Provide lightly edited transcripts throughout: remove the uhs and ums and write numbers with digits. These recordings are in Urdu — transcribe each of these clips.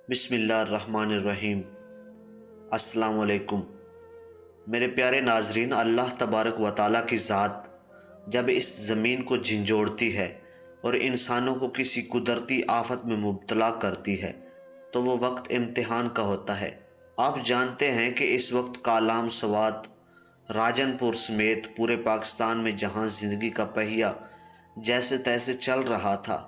بسم اللہ الرحمن الرحیم۔ السلام علیکم میرے پیارے ناظرین، اللہ تبارک و تعالیٰ کی ذات جب اس زمین کو جھنجھوڑتی ہے اور انسانوں کو کسی قدرتی آفت میں مبتلا کرتی ہے تو وہ وقت امتحان کا ہوتا ہے۔ آپ جانتے ہیں کہ اس وقت کالام سوات راجن پور سمیت پورے پاکستان میں جہاں زندگی کا پہیہ جیسے تیسے چل رہا تھا،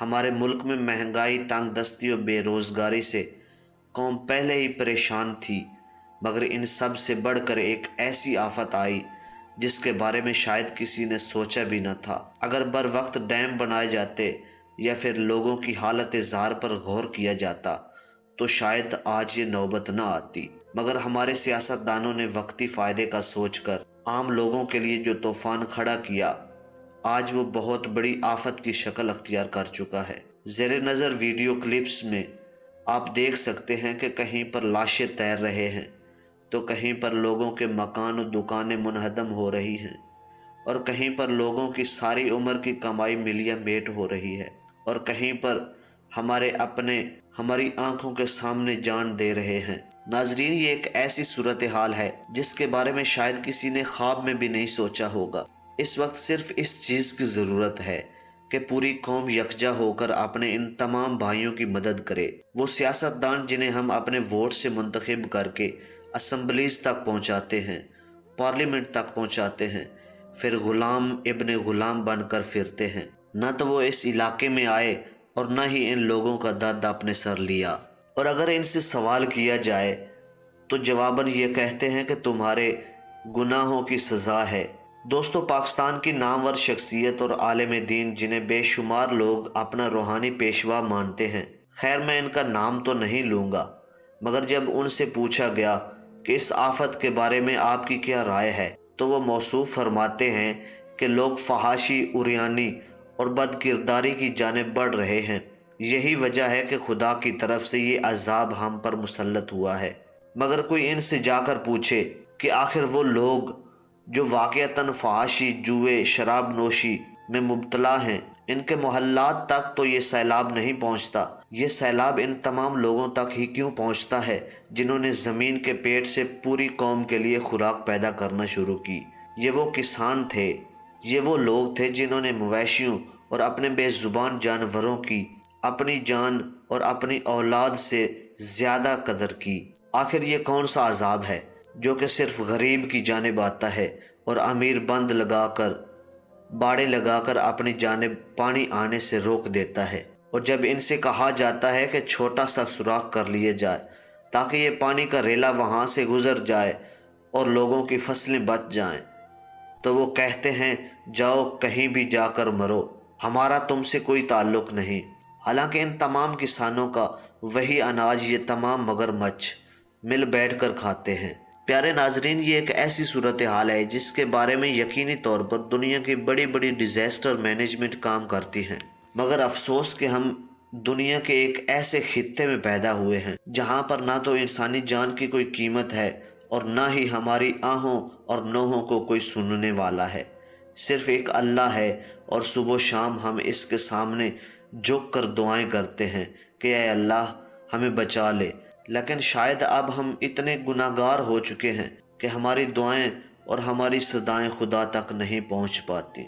ہمارے ملک میں مہنگائی، تنگ دستی اور بے روزگاری سے قوم پہلے ہی پریشان تھی، مگر ان سب سے بڑھ کر ایک ایسی آفت آئی جس کے بارے میں شاید کسی نے سوچا بھی نہ تھا۔ اگر بر وقت ڈیم بنائے جاتے یا پھر لوگوں کی حالت زار پر غور کیا جاتا تو شاید آج یہ نوبت نہ آتی، مگر ہمارے سیاست دانوں نے وقتی فائدے کا سوچ کر عام لوگوں کے لیے جو طوفان کھڑا کیا، آج وہ بہت بڑی آفت کی شکل اختیار کر چکا ہے۔ زیر نظر ویڈیو کلپس میں آپ دیکھ سکتے ہیں کہ کہیں پر لاشیں تیر رہے ہیں تو کہیں پر لوگوں کے مکان و دکانیں منہدم ہو رہی ہیں، اور کہیں پر لوگوں کی ساری عمر کی کمائی ملیاں میٹ ہو رہی ہے، اور کہیں پر ہمارے اپنے ہماری آنکھوں کے سامنے جان دے رہے ہیں۔ ناظرین، یہ ایک ایسی صورتحال ہے جس کے بارے میں شاید کسی نے خواب میں بھی نہیں سوچا ہوگا۔ اس وقت صرف اس چیز کی ضرورت ہے کہ پوری قوم یکجا ہو کر اپنے ان تمام بھائیوں کی مدد کرے۔ وہ سیاستدان جنہیں ہم اپنے ووٹ سے منتخب کر کے اسمبلیز تک پہنچاتے ہیں، پارلیمنٹ تک پہنچاتے ہیں، پھر غلام ابن غلام بن کر پھرتے ہیں، نہ تو وہ اس علاقے میں آئے اور نہ ہی ان لوگوں کا درد اپنے سر لیا، اور اگر ان سے سوال کیا جائے تو جواباً یہ کہتے ہیں کہ تمہارے گناہوں کی سزا ہے۔ دوستو، پاکستان کی نامور شخصیت اور عالم دین جنہیں بے شمار لوگ اپنا روحانی پیشوا مانتے ہیں، خیر میں ان کا نام تو نہیں لوں گا، مگر جب ان سے پوچھا گیا کہ اس آفت کے بارے میں آپ کی کیا رائے ہے تو وہ موصوف فرماتے ہیں کہ لوگ فحاشی، عریانی اور بد کرداری کی جانب بڑھ رہے ہیں۔ یہی وجہ ہے کہ خدا کی طرف سے یہ عذاب ہم پر مسلط ہوا ہے۔ مگر کوئی ان سے جا کر پوچھے کہ آخر وہ لوگ جو واقعتاً فحاشی، جوئے، شراب نوشی میں مبتلا ہیں، ان کے محلات تک تو یہ سیلاب نہیں پہنچتا، یہ سیلاب ان تمام لوگوں تک ہی کیوں پہنچتا ہے جنہوں نے زمین کے پیٹ سے پوری قوم کے لیے خوراک پیدا کرنا شروع کی؟ یہ وہ کسان تھے، یہ وہ لوگ تھے جنہوں نے مویشیوں اور اپنے بے زبان جانوروں کی اپنی جان اور اپنی اولاد سے زیادہ قدر کی۔ آخر یہ کون سا عذاب ہے جو کہ صرف غریب کی جانب آتا ہے اور امیر بند لگا کر، باڑے لگا کر اپنی جانب پانی آنے سے روک دیتا ہے، اور جب ان سے کہا جاتا ہے کہ چھوٹا سا سوراخ کر لیے جائے تاکہ یہ پانی کا ریلا وہاں سے گزر جائے اور لوگوں کی فصلیں بچ جائیں، تو وہ کہتے ہیں جاؤ کہیں بھی جا کر مرو، ہمارا تم سے کوئی تعلق نہیں۔ حالانکہ ان تمام کسانوں کا وہی اناج یہ تمام مگرمچھ مل بیٹھ کر کھاتے ہیں۔ پیارے ناظرین، یہ ایک ایسی صورتحال ہے جس کے بارے میں یقینی طور پر دنیا کی بڑی بڑی ڈیزاسٹر مینجمنٹ کام کرتی ہیں، مگر افسوس کہ ہم دنیا کے ایک ایسے خطے میں پیدا ہوئے ہیں جہاں پر نہ تو انسانی جان کی کوئی قیمت ہے اور نہ ہی ہماری آہوں اور نوحوں کو کوئی سننے والا ہے۔ صرف ایک اللہ ہے، اور صبح و شام ہم اس کے سامنے جھک کر دعائیں کرتے ہیں کہ اے اللہ ہمیں بچا لے، لیکن شاید اب ہم اتنے گناہگار ہو چکے ہیں کہ ہماری دعائیں اور ہماری صدائیں خدا تک نہیں پہنچ پاتی۔